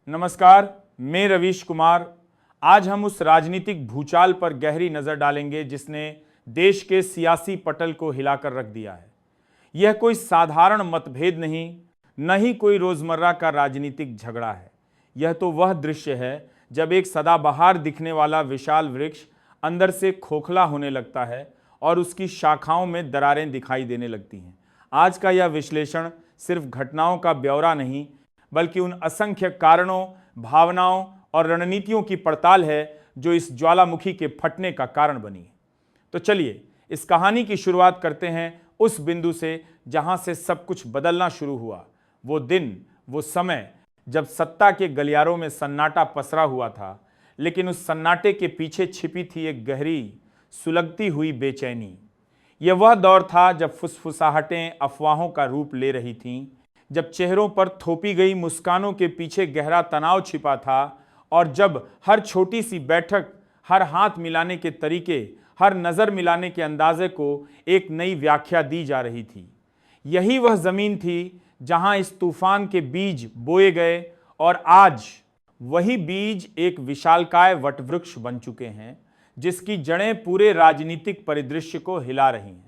नमस्कार, मैं रवीश कुमार। आज हम उस राजनीतिक भूचाल पर गहरी नजर डालेंगे जिसने देश के सियासी पटल को हिलाकर रख दिया है। यह कोई साधारण मतभेद नहीं, न ही कोई रोजमर्रा का राजनीतिक झगड़ा है। यह तो वह दृश्य है जब एक सदाबहार दिखने वाला विशाल वृक्ष अंदर से खोखला होने लगता है और उसकी शाखाओं में दरारें दिखाई देने लगती हैं। आज का यह विश्लेषण सिर्फ घटनाओं का ब्यौरा नहीं, बल्कि उन असंख्य कारणों, भावनाओं और रणनीतियों की पड़ताल है जो इस ज्वालामुखी के फटने का कारण बनी है। तो चलिए इस कहानी की शुरुआत करते हैं उस बिंदु से जहां से सब कुछ बदलना शुरू हुआ। वो दिन, वो समय जब सत्ता के गलियारों में सन्नाटा पसरा हुआ था, लेकिन उस सन्नाटे के पीछे छिपी थी एक गहरी, सुलगती हुई बेचैनी। यह वह दौर था जब फुसफुसाहटें अफवाहों का रूप ले रही थीं, जब चेहरों पर थोपी गई मुस्कानों के पीछे गहरा तनाव छिपा था और जब हर छोटी सी बैठक, हर हाथ मिलाने के तरीके, हर नज़र मिलाने के अंदाजे को एक नई व्याख्या दी जा रही थी। यही वह ज़मीन थी जहां इस तूफान के बीज बोए गए और आज वही बीज एक विशालकाय वटवृक्ष बन चुके हैं जिसकी जड़ें पूरे राजनीतिक परिदृश्य को हिला रही हैं।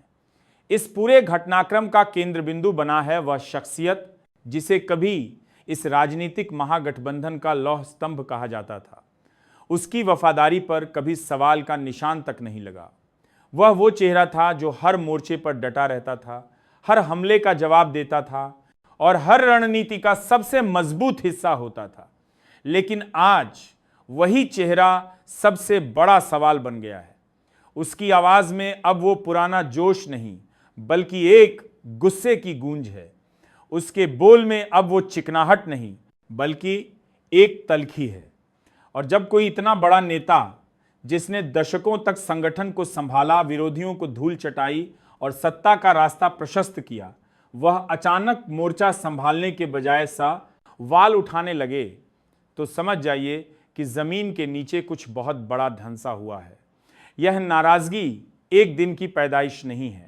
इस पूरे घटनाक्रम का केंद्र बिंदु बना है वह शख्सियत जिसे कभी इस राजनीतिक महागठबंधन का लौह स्तंभ कहा जाता था। उसकी वफादारी पर कभी सवाल का निशान तक नहीं लगा। वह वो चेहरा था जो हर मोर्चे पर डटा रहता था, हर हमले का जवाब देता था और हर रणनीति का सबसे मजबूत हिस्सा होता था। लेकिन आज वही चेहरा सबसे बड़ा सवाल बन गया है। उसकी आवाज में अब वो पुराना जोश नहीं, बल्कि एक गुस्से की गूंज है। उसके बोल में अब वो चिकनाहट नहीं, बल्कि एक तलखी है। और जब कोई इतना बड़ा नेता, जिसने दशकों तक संगठन को संभाला, विरोधियों को धूल चटाई और सत्ता का रास्ता प्रशस्त किया, वह अचानक मोर्चा संभालने के बजाय सा वाल उठाने लगे, तो समझ जाइए कि जमीन के नीचे कुछ बहुत बड़ा धंसा हुआ है। यह नाराजगी एक दिन की पैदाइश नहीं है।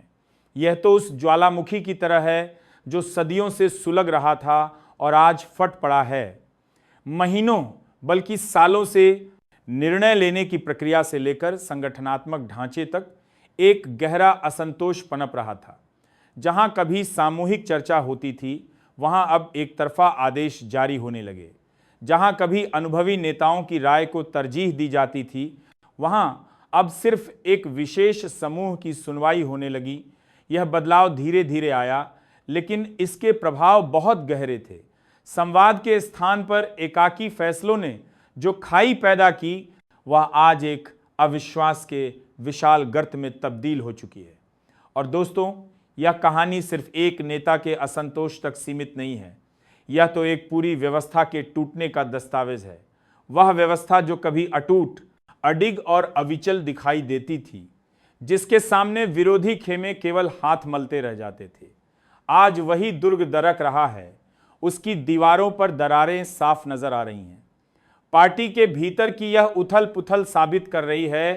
यह तो उस ज्वालामुखी की तरह है जो सदियों से सुलग रहा था और आज फट पड़ा है। महीनों बल्कि सालों से निर्णय लेने की प्रक्रिया से लेकर संगठनात्मक ढांचे तक एक गहरा असंतोष पनप रहा था। जहां कभी सामूहिक चर्चा होती थी, वहां अब एक तरफा आदेश जारी होने लगे। जहां कभी अनुभवी नेताओं की राय को तरजीह दी जाती थी, वहां अब सिर्फ एक विशेष समूह की सुनवाई होने लगी। यह बदलाव धीरे धीरे आया, लेकिन इसके प्रभाव बहुत गहरे थे। संवाद के स्थान पर एकाकी फैसलों ने जो खाई पैदा की, वह आज एक अविश्वास के विशाल गर्त में तब्दील हो चुकी है। और दोस्तों, यह कहानी सिर्फ एक नेता के असंतोष तक सीमित नहीं है। यह तो एक पूरी व्यवस्था के टूटने का दस्तावेज है। वह व्यवस्था जो कभी अटूट, अडिग और अविचल दिखाई देती थी, जिसके सामने विरोधी खेमे केवल हाथ मलते रह जाते थे, आज वही दुर्ग दरक रहा है। उसकी दीवारों पर दरारें साफ नजर आ रही हैं। पार्टी के भीतर की यह उथल पुथल साबित कर रही है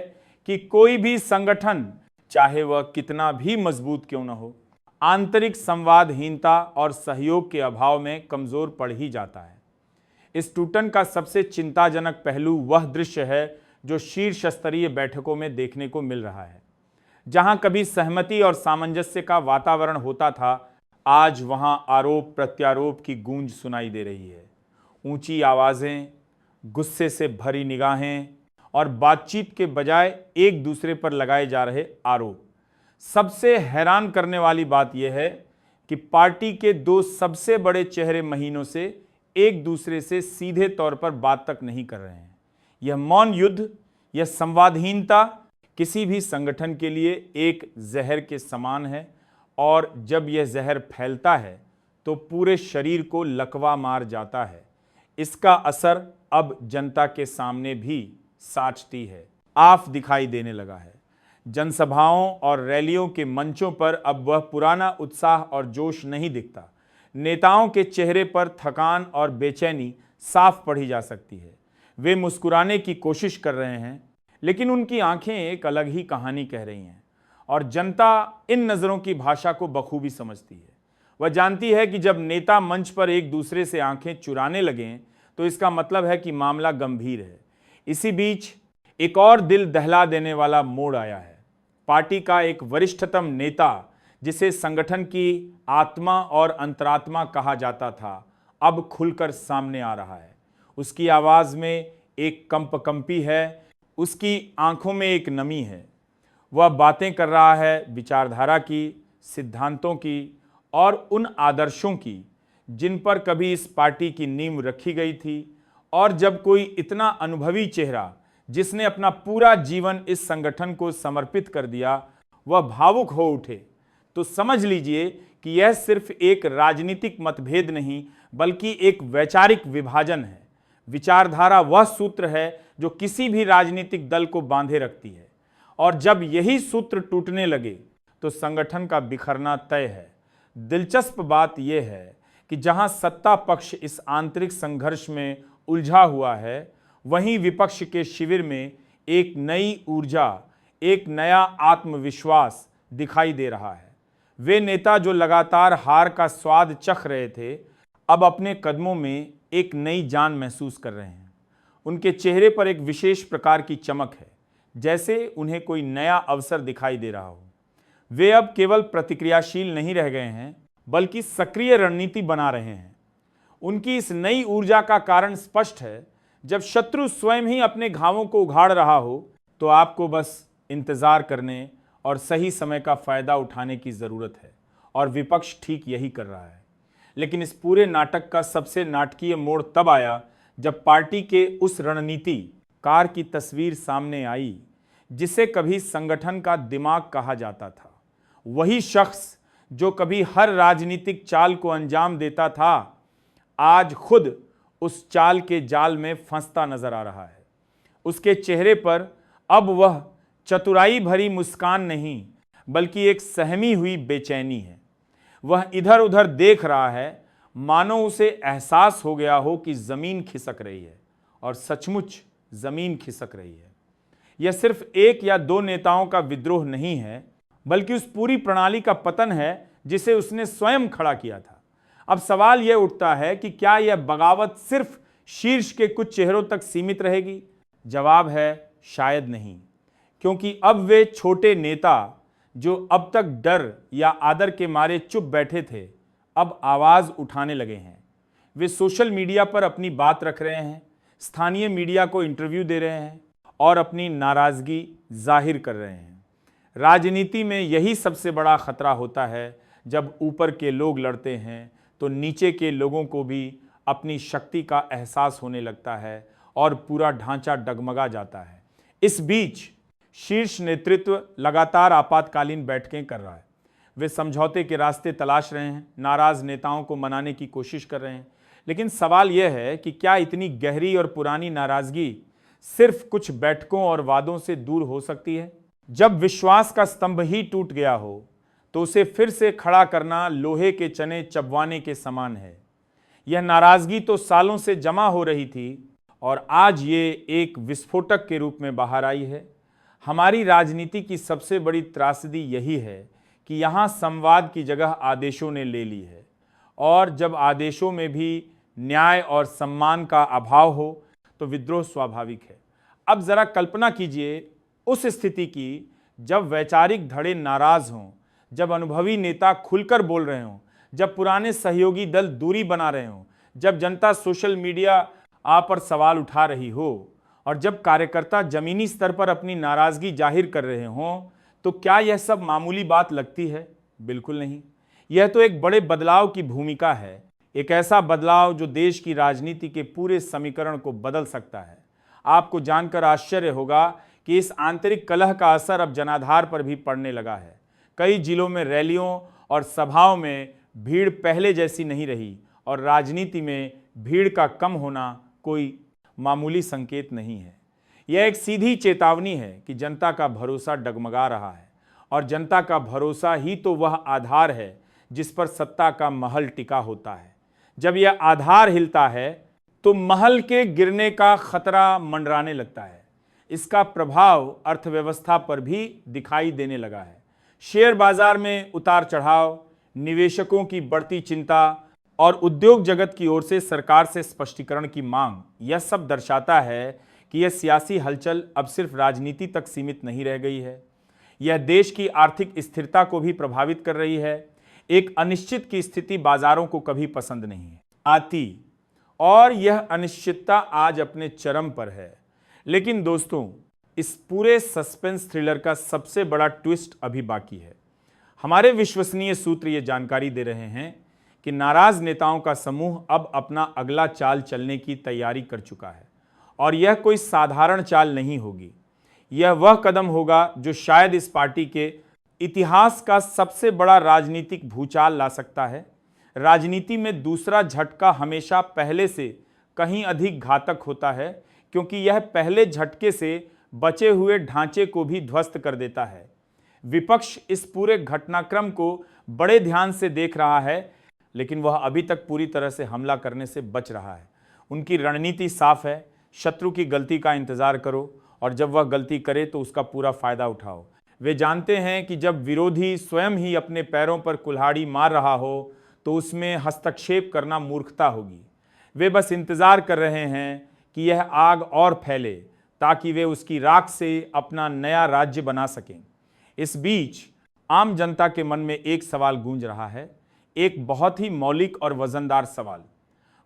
कि कोई भी संगठन, चाहे वह कितना भी मजबूत क्यों न हो, आंतरिक संवादहीनता और सहयोग के अभाव में कमजोर पड़ ही जाता है। इस टूटन का सबसे चिंताजनक पहलू वह दृश्य है जो शीर्ष स्तरीय बैठकों में देखने को मिल रहा है। जहां कभी सहमति और सामंजस्य का वातावरण होता था, आज वहां आरोप प्रत्यारोप की गूंज सुनाई दे रही है। ऊंची आवाजें, गुस्से से भरी निगाहें और बातचीत के बजाय एक दूसरे पर लगाए जा रहे आरोप। सबसे हैरान करने वाली बात यह है कि पार्टी के दो सबसे बड़े चेहरे महीनों से एक दूसरे से सीधे तौर पर बात तक नहीं कर रहे हैं। यह मौन युद्ध, यह संवादहीनता किसी भी संगठन के लिए एक जहर के समान है, और जब यह जहर फैलता है तो पूरे शरीर को लकवा मार जाता है। इसका असर अब जनता के सामने भी साचती है, आफ दिखाई देने लगा है। जनसभाओं और रैलियों के मंचों पर अब वह पुराना उत्साह और जोश नहीं दिखता। नेताओं के चेहरे पर थकान और बेचैनी साफ पढ़ी जा सकती है। वे मुस्कुराने की कोशिश कर रहे हैं, लेकिन उनकी आंखें एक अलग ही कहानी कह रही हैं। और जनता इन नज़रों की भाषा को बखूबी समझती है। वह जानती है कि जब नेता मंच पर एक दूसरे से आंखें चुराने लगें, तो इसका मतलब है कि मामला गंभीर है। इसी बीच एक और दिल दहला देने वाला मोड़ आया है। पार्टी का एक वरिष्ठतम नेता, जिसे संगठन की आत्मा और अंतरात्मा कहा जाता था, अब खुलकर सामने आ रहा है। उसकी आवाज में एक कंपकंपी है, उसकी आंखों में एक नमी है। वह बातें कर रहा है विचारधारा की, सिद्धांतों की और उन आदर्शों की जिन पर कभी इस पार्टी की नींव रखी गई थी। और जब कोई इतना अनुभवी चेहरा, जिसने अपना पूरा जीवन इस संगठन को समर्पित कर दिया, वह भावुक हो उठे, तो समझ लीजिए कि यह सिर्फ एक राजनीतिक मतभेद नहीं, बल्कि एक वैचारिक विभाजन है। विचारधारा वह सूत्र है जो किसी भी राजनीतिक दल को बांधे रखती है, और जब यही सूत्र टूटने लगे तो संगठन का बिखरना तय है। दिलचस्प बात यह है कि जहां सत्ता पक्ष इस आंतरिक संघर्ष में उलझा हुआ है, वहीं विपक्ष के शिविर में एक नई ऊर्जा, एक नया आत्मविश्वास दिखाई दे रहा है। वे नेता जो लगातार हार का स्वाद चख रहे थे, अब अपने कदमों में एक नई जान महसूस कर रहे हैं। उनके चेहरे पर एक विशेष प्रकार की चमक है, जैसे उन्हें कोई नया अवसर दिखाई दे रहा हो। वे अब केवल प्रतिक्रियाशील नहीं रह गए हैं, बल्कि सक्रिय रणनीति बना रहे हैं। उनकी इस नई ऊर्जा का कारण स्पष्ट है। जब शत्रु स्वयं ही अपने घावों को उघाड़ रहा हो, तो आपको बस इंतजार करने और सही समय का फायदा उठाने की जरूरत है, और विपक्ष ठीक यही कर रहा है। लेकिन इस पूरे नाटक का सबसे नाटकीय मोड़ तब आया जब पार्टी के उस रणनीतिकार की तस्वीर सामने आई जिसे कभी संगठन का दिमाग कहा जाता था। वही शख्स जो कभी हर राजनीतिक चाल को अंजाम देता था, आज खुद उस चाल के जाल में फंसता नजर आ रहा है। उसके चेहरे पर अब वह चतुराई भरी मुस्कान नहीं, बल्कि एक सहमी हुई बेचैनी है। वह इधर उधर देख रहा है, मानो उसे एहसास हो गया हो कि जमीन खिसक रही है, और सचमुच जमीन खिसक रही है। यह सिर्फ एक या दो नेताओं का विद्रोह नहीं है, बल्कि उस पूरी प्रणाली का पतन है जिसे उसने स्वयं खड़ा किया था। अब सवाल यह उठता है कि क्या यह बगावत सिर्फ शीर्ष के कुछ चेहरों तक सीमित रहेगी? जवाब है शायद नहीं, क्योंकि अब वे छोटे नेता जो अब तक डर या आदर के मारे चुप बैठे थे, अब आवाज उठाने लगे हैं। वे सोशल मीडिया पर अपनी बात रख रहे हैं, स्थानीय मीडिया को इंटरव्यू दे रहे हैं और अपनी नाराजगी जाहिर कर रहे हैं। राजनीति में यही सबसे बड़ा खतरा होता है। जब ऊपर के लोग लड़ते हैं तो नीचे के लोगों को भी अपनी शक्ति का एहसास होने लगता है और पूरा ढांचा डगमगा जाता है। इस बीच शीर्ष नेतृत्व लगातार आपातकालीन बैठकें कर रहा है। वे समझौते के रास्ते तलाश रहे हैं, नाराज नेताओं को मनाने की कोशिश कर रहे हैं। लेकिन सवाल यह है कि क्या इतनी गहरी और पुरानी नाराजगी सिर्फ कुछ बैठकों और वादों से दूर हो सकती है? जब विश्वास का स्तंभ ही टूट गया हो, तो उसे फिर से खड़ा करना लोहे के चने चबवाने के समान है। यह नाराजगी तो सालों से जमा हो रही थी, और आज ये एक विस्फोटक के रूप में बाहर आई है। हमारी राजनीति की सबसे बड़ी त्रासदी यही है कि यहाँ संवाद की जगह आदेशों ने ले ली है, और जब आदेशों में भी न्याय और सम्मान का अभाव हो तो विद्रोह स्वाभाविक है। अब जरा कल्पना कीजिए उस स्थिति की जब वैचारिक धड़े नाराज हों, जब अनुभवी नेता खुलकर बोल रहे हों, जब पुराने सहयोगी दल दूरी बना रहे हों, जब जनता सोशल मीडिया आप पर सवाल उठा रही हो, और जब कार्यकर्ता जमीनी स्तर पर अपनी नाराजगी जाहिर कर रहे हों, तो क्या यह सब मामूली बात लगती है? बिल्कुल नहीं। यह तो एक बड़े बदलाव की भूमिका है, एक ऐसा बदलाव जो देश की राजनीति के पूरे समीकरण को बदल सकता है। आपको जानकर आश्चर्य होगा कि इस आंतरिक कलह का असर अब जनाधार पर भी पड़ने लगा है। कई जिलों में रैलियों और सभाओं में भीड़ पहले जैसी नहीं रही, और राजनीति में भीड़ का कम होना कोई मामूली संकेत नहीं है। यह एक सीधी चेतावनी है कि जनता का भरोसा डगमगा रहा है, और जनता का भरोसा ही तो वह आधार है जिस पर सत्ता का महल टिका होता है। जब यह आधार हिलता है तो महल के गिरने का खतरा मंडराने लगता है। इसका प्रभाव अर्थव्यवस्था पर भी दिखाई देने लगा है। शेयर बाजार में उतार चढ़ाव, निवेशकों की बढ़ती चिंता और उद्योग जगत की ओर से सरकार से स्पष्टीकरण की मांग, यह सब दर्शाता है कि यह सियासी हलचल अब सिर्फ राजनीति तक सीमित नहीं रह गई है। यह देश की आर्थिक स्थिरता को भी प्रभावित कर रही है। एक अनिश्चित की स्थिति बाजारों को कभी पसंद नहीं आती और यह अनिश्चितता आज अपने चरम पर है। लेकिन दोस्तों, इस पूरे सस्पेंस थ्रिलर का सबसे बड़ा ट्विस्ट अभी बाकी है। हमारे विश्वसनीय सूत्र ये जानकारी दे रहे हैं कि नाराज नेताओं का समूह अब अपना अगला चाल चलने की तैयारी कर चुका है और यह कोई साधारण चाल नहीं होगी। यह वह कदम होगा जो शायद इस पार्टी के इतिहास का सबसे बड़ा राजनीतिक भूचाल ला सकता है। राजनीति में दूसरा झटका हमेशा पहले से कहीं अधिक घातक होता है, क्योंकि यह पहले झटके से बचे हुए ढांचे को भी ध्वस्त कर देता है। विपक्ष इस पूरे घटनाक्रम को बड़े ध्यान से देख रहा है, लेकिन वह अभी तक पूरी तरह से हमला करने से बच रहा है। उनकी रणनीति साफ है, शत्रु की गलती का इंतजार करो और जब वह गलती करे तो उसका पूरा फायदा उठाओ। वे जानते हैं कि जब विरोधी स्वयं ही अपने पैरों पर कुल्हाड़ी मार रहा हो तो उसमें हस्तक्षेप करना मूर्खता होगी। वे बस इंतजार कर रहे हैं कि यह आग और फैले ताकि वे उसकी राख से अपना नया राज्य बना सकें। इस बीच आम जनता के मन में एक सवाल गूंज रहा है, एक बहुत ही मौलिक और वजनदार सवाल।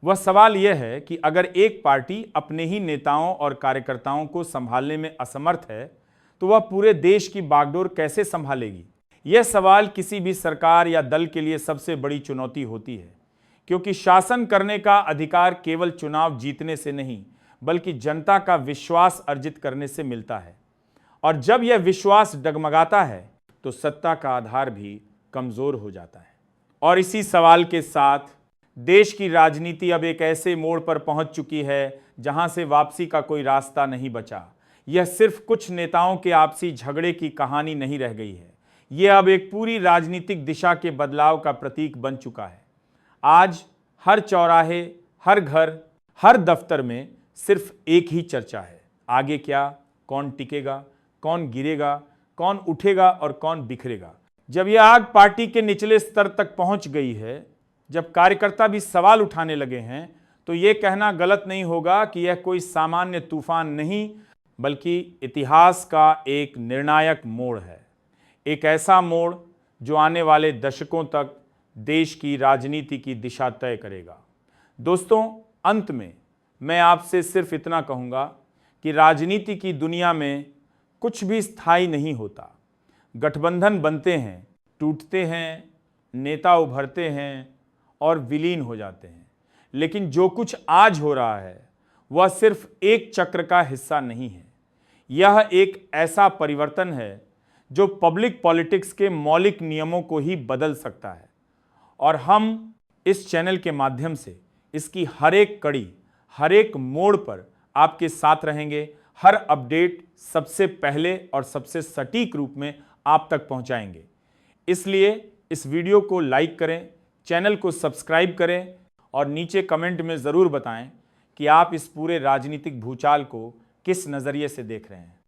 वह सवाल यह है कि अगर एक पार्टी अपने ही नेताओं और कार्यकर्ताओं को संभालने में असमर्थ है तो वह पूरे देश की बागडोर कैसे संभालेगी? यह सवाल किसी भी सरकार या दल के लिए सबसे बड़ी चुनौती होती है, क्योंकि शासन करने का अधिकार केवल चुनाव जीतने से नहीं बल्कि जनता का विश्वास अर्जित करने से मिलता है। और जब यह विश्वास डगमगाता है तो सत्ता का आधार भी कमजोर हो जाता है। और इसी सवाल के साथ देश की राजनीति अब एक ऐसे मोड़ पर पहुंच चुकी है जहां से वापसी का कोई रास्ता नहीं बचा। यह सिर्फ कुछ नेताओं के आपसी झगड़े की कहानी नहीं रह गई है, यह अब एक पूरी राजनीतिक दिशा के बदलाव का प्रतीक बन चुका है। आज हर चौराहे, हर घर, हर दफ्तर में सिर्फ एक ही चर्चा है, आगे क्या, कौन टिकेगा, कौन गिरेगा, कौन उठेगा और कौन बिखरेगा। जब यह आग पार्टी के निचले स्तर तक पहुंच गई है, जब कार्यकर्ता भी सवाल उठाने लगे हैं, तो यह कहना गलत नहीं होगा कि यह कोई सामान्य तूफान नहीं बल्कि इतिहास का एक निर्णायक मोड़ है। एक ऐसा मोड़ जो आने वाले दशकों तक देश की राजनीति की दिशा तय करेगा। दोस्तों, अंत में मैं आपसे सिर्फ इतना कहूँगा कि राजनीति की दुनिया में कुछ भी स्थायी नहीं होता। गठबंधन बनते हैं, टूटते हैं, नेता उभरते हैं और विलीन हो जाते हैं, लेकिन जो कुछ आज हो रहा है वह सिर्फ एक चक्र का हिस्सा नहीं है। यह एक ऐसा परिवर्तन है जो पब्लिक पॉलिटिक्स के मौलिक नियमों को ही बदल सकता है। और हम इस चैनल के माध्यम से इसकी हर एक कड़ी, हर एक मोड़ पर आपके साथ रहेंगे। हर अपडेट सबसे पहले और सबसे सटीक रूप में आप तक पहुंचाएंगे। इसलिए इस वीडियो को लाइक करें, चैनल को सब्सक्राइब करें और नीचे कमेंट में ज़रूर बताएं कि आप इस पूरे राजनीतिक भूचाल को किस नज़रिए से देख रहे हैं।